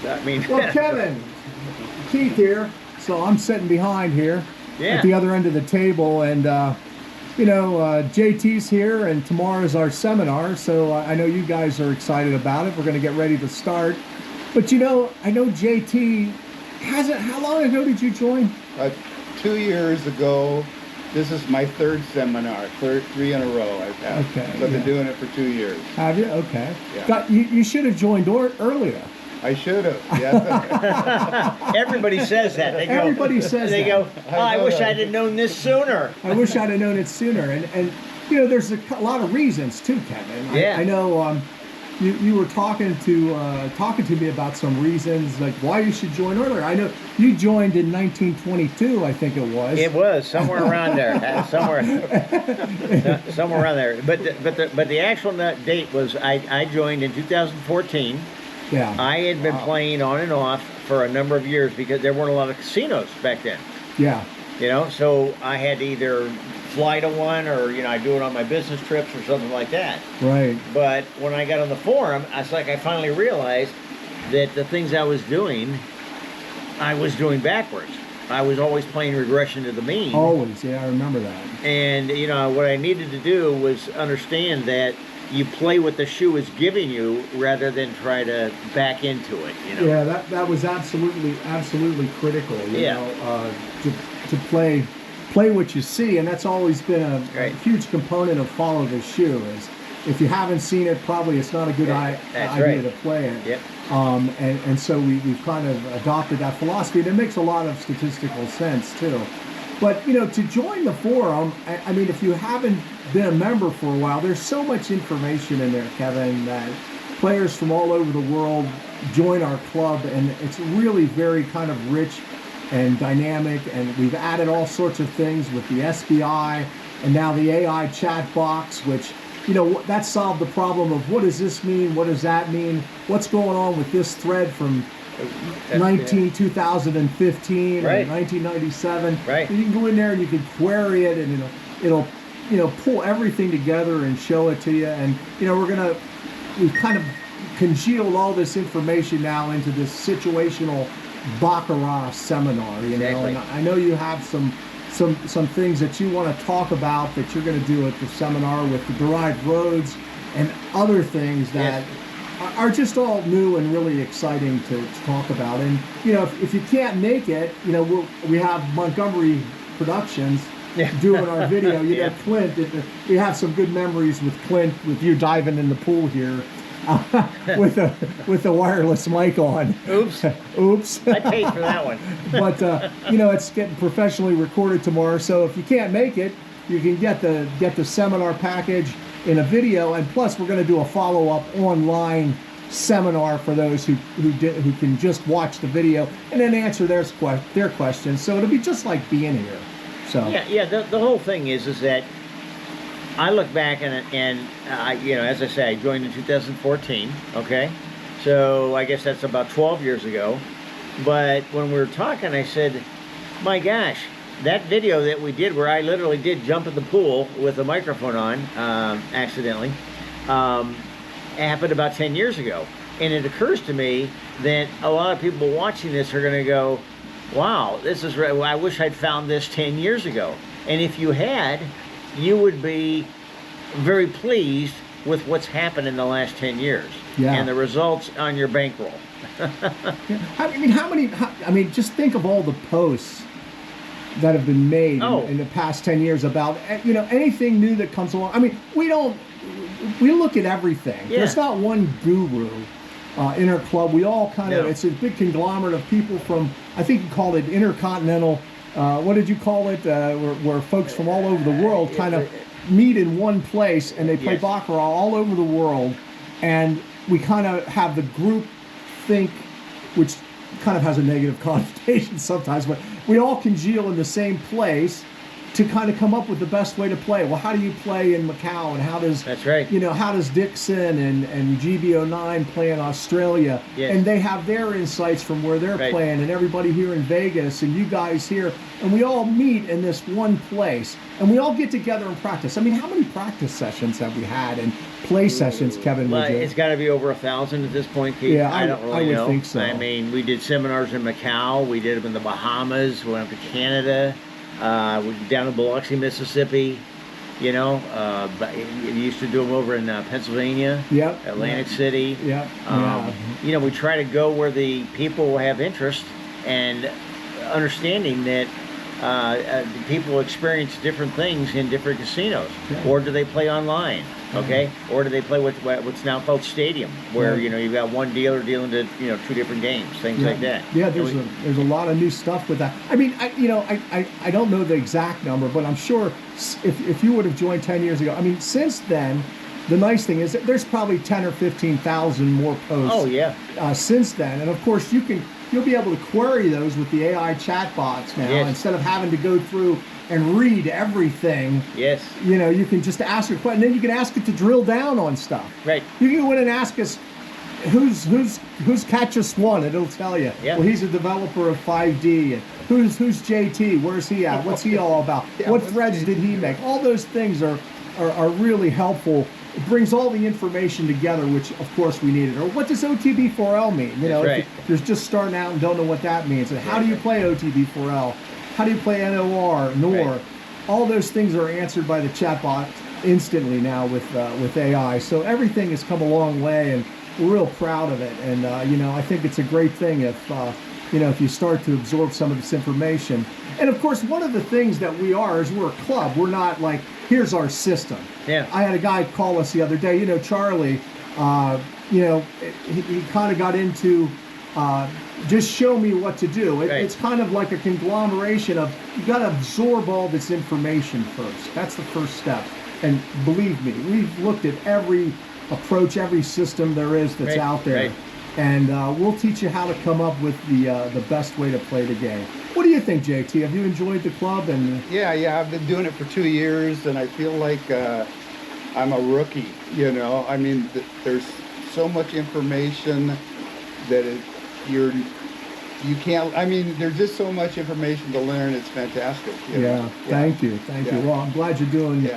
I mean, well, Kevin, Keith here. So I'm sitting behind here at the other end of the table, and JT's here, and tomorrow's our seminar. So I know you guys are excited about it. We're going to get ready to start. But I know JT hasn't. How long ago did you join? 2 years ago. This is my third seminar, three in a row I've had. Okay. So I've been doing it for 2 years. Have you? Okay. Yeah. You should have joined earlier. I should have, yeah. Everybody says that. They go, Everybody says they that. go, I wish I'd have known this sooner. I wish I'd have known it sooner. And there's a lot of reasons too, Kevin. Yeah. I know you were talking to me about some reasons, like why you should join earlier. I know you joined in 1922, I think it was. It was somewhere around there, somewhere around there. But the actual date was I joined in 2014. Yeah. I had been playing on and off for a number of years because there weren't a lot of casinos back then. Yeah. So I had to either fly to one or, I do it on my business trips or something like that. Right. But when I got on the forum, I finally realized that the things I was doing backwards. I was always playing regression to the mean. Always, yeah, I remember that. And, what I needed to do was understand that you play what the shoe is giving you rather than try to back into it, Yeah, that was absolutely critical, to play what you see, and that's always been a huge component of follow the shoe. Is if you haven't seen it, probably it's not a good idea to play it. Yep. And so we've kind of adopted that philosophy, and it makes a lot of statistical sense too. But to join the forum, I mean, if you haven't been a member for a while, there's so much information in there, Kevin, that players from all over the world join our club, and it's really very kind of rich and dynamic, and we've added all sorts of things with the SBI and now the AI chat box, which that solved the problem of what does this mean, what does that mean, what's going on with this thread from 2015 right. or 1997. Right. You can go in there and you can query it, and it'll pull everything together and show it to you. And we've kind of congealed all this information now into this situational Baccarat seminar. Exactly. And I know you have some things that you want to talk about that you're going to do at the seminar with the derived roads and other things that are just all new and really exciting to talk about. And if you can't make it, we have Montgomery Productions doing our video. Clint, we have some good memories with Clint, with you diving in the pool here with a wireless mic on. Oops. I paid for that one. But it's getting professionally recorded tomorrow. So if you can't make it, you can get the seminar package in a video, and plus we're going to do a follow-up online seminar for those who can just watch the video and then answer their questions. So it'll be just like being here. So the whole thing is that I look back and I, as I say, I joined in 2014. Okay, so I guess that's about 12 years ago. But when we were talking, I said, my gosh, that video that we did where I literally did jump in the pool with the microphone on, accidentally, happened about 10 years ago. And it occurs to me that a lot of people watching this are going to go, wow, this is I wish I'd found this 10 years ago. And if you had, you would be very pleased with what's happened in the last 10 years and the results on your bankroll. I mean, just think of all the posts that have been made in the past 10 years about anything new that comes along. I mean, we look at everything. There's not one guru in our club. We all kind of, it's a big conglomerate of people from, I think you called it intercontinental, what did you call it, where folks from all over the world kind of meet in one place, and they play Baccarat all over the world, and we kind of have the group think, which kind of has a negative connotation sometimes, but we all congeal in the same place, to kind of come up with the best way to play. Well, how do you play in Macau, and how does That's right. how does Dixon and GB09 play in Australia? Yes. And they have their insights from where they're Right. playing, and everybody here in Vegas, and you guys here, and we all meet in this one place, and we all get together and practice. I mean, how many practice sessions have we had and play sessions, Kevin? Well, Would you? it's got to be over 1,000 at this point, Keith. Yeah, I don't really I would know. think so. I mean, we did seminars in Macau. We did them in the Bahamas. We went up to Canada. We down in Biloxi, Mississippi. But you used to do them over in Pennsylvania. Yep. Atlantic City. Yep. We try to go where the people have interest, and understanding that people experience different things in different casinos. Yeah. Or do they play online? Okay, or do they play what's now called Stadium, where you've got one dealer dealing to 2 different games, things like that. Yeah, there's a lot of new stuff with that. I mean, I don't know the exact number, but I'm sure if you would have joined 10 years ago, I mean, since then, the nice thing is that there's probably 10 or 15,000 more posts. Oh yeah. Since then, and of course you'll be able to query those with the AI chatbots now, Yes. instead of having to go through and read everything. Yes. You can just ask a question, and then you can ask it to drill down on stuff. Right. You can go in and ask us, who's Catchus One, and it'll tell you. Yeah. Well, he's a developer of 5D. And who's JT? Where's he at? What's he all about? Yeah, what what's threads JT? did he make? All those things are really helpful. It brings all the information together, which of course we needed. Or what does OTB4L mean? That's right. If you're just starting out and don't know what that means. And how do you play OTB4L? How do you play NOR, NOR? Right. All those things are answered by the chatbot instantly now with AI. So everything has come a long way, and we're real proud of it. And I think it's a great thing if you start to absorb some of this information. And of course, one of the things that we are is we're a club. We're not like, here's our system. Yeah. I had a guy call us the other day. Charlie. He kind of got into. Just show me what to do. Right. It's kind of like a conglomeration of, you got to absorb all this information first. That's the first step. And believe me, we've looked at every approach, every system there is that's Right, out there. right. And we'll teach you how to come up with the best way to play the game. What do you think, JT? Have you enjoyed the club? And Yeah, I've been doing it for 2 years, and I feel like I'm a rookie. I mean, there's so much information that you can't. I mean, there's just so much information to learn. It's fantastic. Thank you. Well, I'm glad you're doing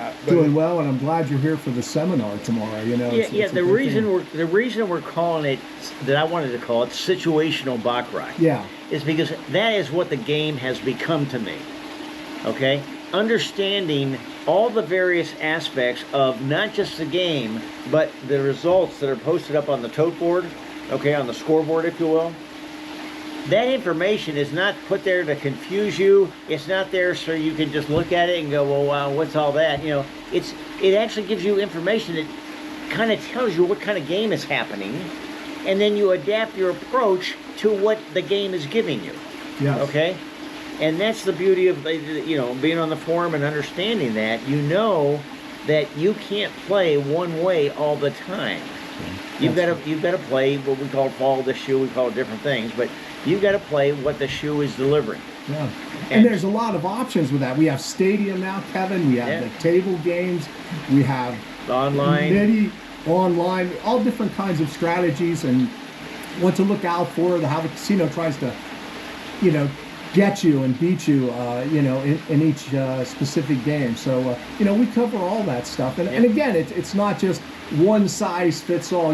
well, and I'm glad you're here for the seminar tomorrow. It's The reason we're calling it, that I wanted to call it, situational Baccarat. Yeah. Is because that is what the game has become to me. Okay? Understanding all the various aspects of not just the game, but the results that are posted up on the tote board, okay, on the scoreboard, if you will. That information is not put there to confuse you. It's not there so you can just look at it and go, well, wow, what's all that? It actually gives you information that kind of tells you what kind of game is happening, and then you adapt your approach to what the game is giving you. Yes. Okay? And that's the beauty of being on the forum and understanding that. That you can't play one way all the time. You've got to play what we call follow the shoe. We call it different things, but you've got to play what the shoe is delivering. Yeah. And there's a lot of options with that. We have Stadium now, Kevin. We have the table games. We have online, MIDI, online, all different kinds of strategies, and what to look out for. How the casino tries to, get you and beat you, in each specific game. So, we cover all that stuff. And again, it's not just one size fits all.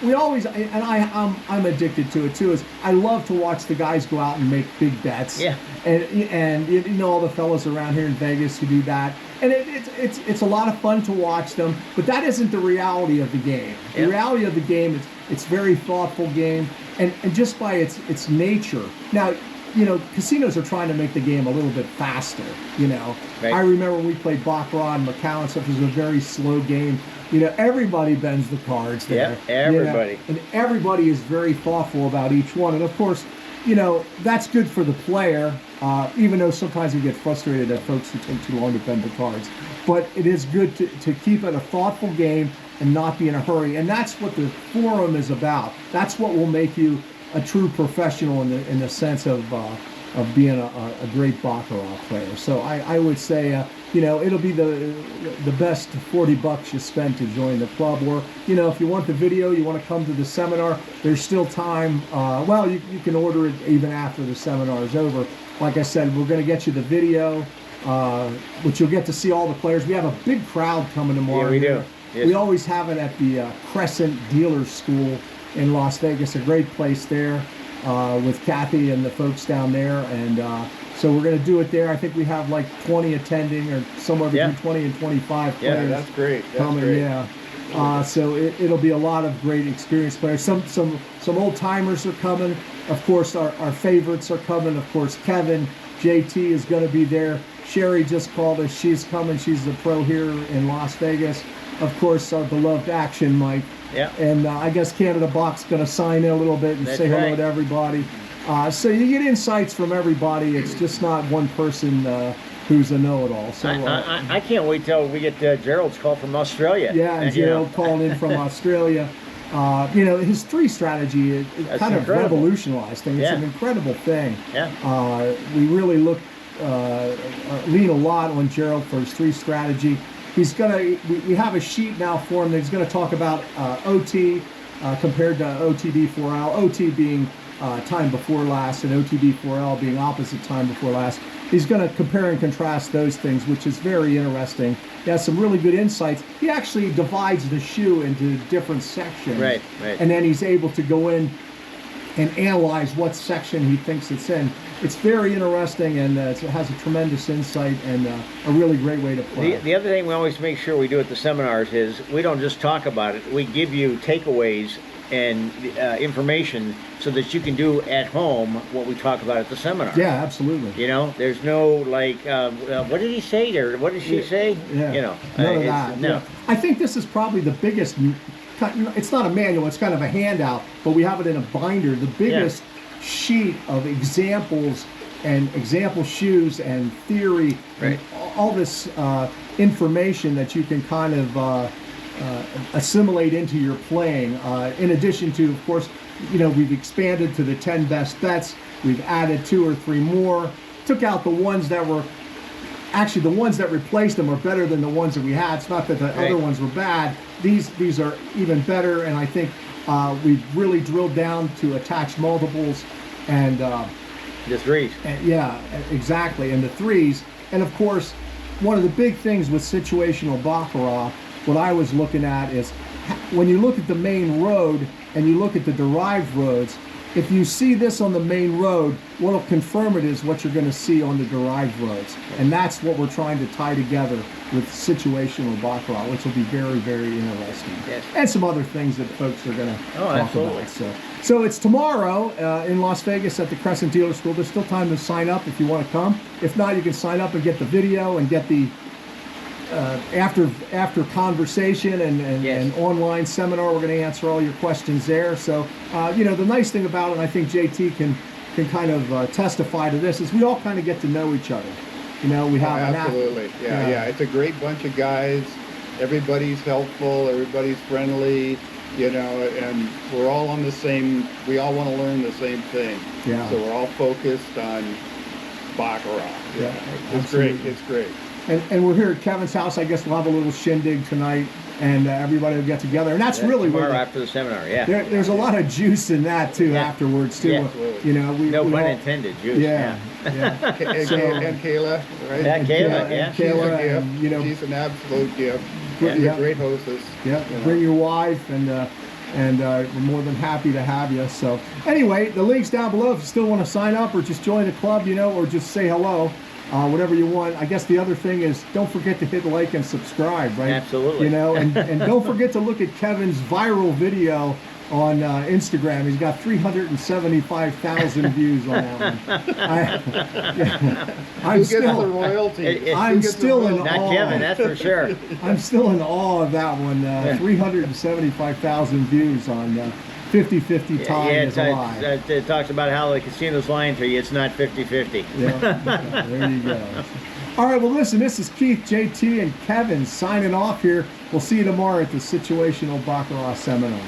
We always, and I'm addicted to it too, is I love to watch the guys go out and make big bets. Yeah. And all the fellows around here in Vegas who do that. And it's a lot of fun to watch them, but that isn't the reality of the game. The reality of the game is it's a very thoughtful game, and just by its nature. Now, casinos are trying to make the game a little bit faster, Right. I remember when we played Baccarat and Macau and stuff, it was a very slow game. Everybody bends the cards there. Yeah, everybody. And everybody is very thoughtful about each one. And of course, that's good for the player, even though sometimes we get frustrated at folks who take too long to bend the cards. But it is good to keep it a thoughtful game and not be in a hurry. And that's what the forum is about. That's what will make you a true professional in the sense of of being a great Baccarat player. So I would say, it'll be the best $40 you spend to join the club. Or, if you want the video, you want to come to the seminar, there's still time. Well, you can order it even after the seminar is over. Like I said, we're going to get you the video, which you'll get to see all the players. We have a big crowd coming tomorrow. Yeah, we do. Yes. We always have it at the Crescent Dealers School in Las Vegas, a great place there with Kathy and the folks down there. And so we're going to do it there. I think we have like 20 attending, or somewhere between 20 and 25 players. Yeah, that's great. That's coming, great. Yeah. So it'll be a lot of great experienced players. Some old timers are coming. Of course, our favorites are coming. Of course, Kevin, JT is going to be there. Sherry just called us. She's coming. She's a pro here in Las Vegas. Of course, our beloved Action Mike. Yeah. And I guess Canada Bach's going to sign in a little bit and say hello to everybody. So you get insights from everybody. It's just not one person who's a know-it-all. So I can't wait till we get Gerald's call from Australia. Yeah, and Gerald called in from Australia. His 3 strategy, it kind of incredible. revolutionized things. It's Yeah. an incredible thing. Yeah. We really lean a lot on Gerald for his 3 strategy. He's we have a sheet now for him that he's going to talk about OT compared to OTB4L. OT being time before last, and OTB4L being opposite time before last. He's going to compare and contrast those things, which is very interesting. He has some really good insights. He actually divides the shoe into different sections. Right. And then he's able to go in and analyze what section he thinks it's in. It's very interesting, and it has a tremendous insight and a really great way to play. The other thing we always make sure we do at the seminars is we don't just talk about it. We give you takeaways and information so that you can do at home what we talk about at the seminar. Yeah, absolutely. There's no what did he say or what did she say? Yeah. None of that. No. Yeah. I think this is probably the biggest. It's not a manual; it's kind of a handout, but we have it in a binder. The biggest sheet of examples and example shoes and theory, and all this information that you can kind of assimilate into your playing. In addition to, of course, we've expanded to the 10 best bets. We've added 2 or 3 more. Took out the ones that were actually the ones that replaced them are better than the ones that we had. It's not that the other ones were bad. These are even better, and I think we've really drilled down to attached multiples and the 3s. Yeah, exactly, and the 3s. And of course, one of the big things with situational Baccarat, what I was looking at is when you look at the main road and you look at the derived roads, if you see this on the main road, what'll confirm it is what you're going to see on the derived roads. And that's what we're trying to tie together with situational Baccarat, which will be very, very interesting. Yes. And some other things that folks are going to talk absolutely. about. So it's tomorrow in Las Vegas at the Crescent Dealer School. There's still time to sign up if you want to come. If not, you can sign up and get the video and get the after conversation and online seminar. We're going to answer all your questions there. So the nice thing about it, and I think JT can kind of testify to this, is we all kind of get to know each other. We have absolutely. Yeah. It's a great bunch of guys. Everybody's helpful. Everybody's friendly. And we're all on the same. We all want to learn the same thing. Yeah. So we're all focused on Baccarat. Yeah. It's Absolutely. great. It's great. And we're here at Kevin's house. I guess we'll have a little shindig tonight, and everybody will get together. And that's really tomorrow where after the seminar. Yeah. There's a lot of juice in that too afterwards too. Yeah. No pun intended. Juice. Yeah. And Kayla, right? Yeah, Kayla. Yeah. She's Kayla, a gift. and, She's an absolute gift. Yeah. She's a great hostess. Yeah. Bring your wife, and we're more than happy to have you. So anyway, the link's down below if you still want to sign up or just join the club, or just say hello. Whatever you want. I guess the other thing is don't forget to hit like and subscribe, right? Absolutely. And don't forget to look at Kevin's viral video on Instagram. He's got 375,000 views on that one. Who gets the royalty? I'm still in Not awe. Kevin, that's for sure. I'm still in awe of that one. 375,000 views on 50-50 tie is alive. It talks about how the casino's lying to you. It's not 50-50. Yeah, there you go. All right, well, listen, this is Keith, JT, and Kevin signing off here. We'll see you tomorrow at the Situational Baccarat Seminar.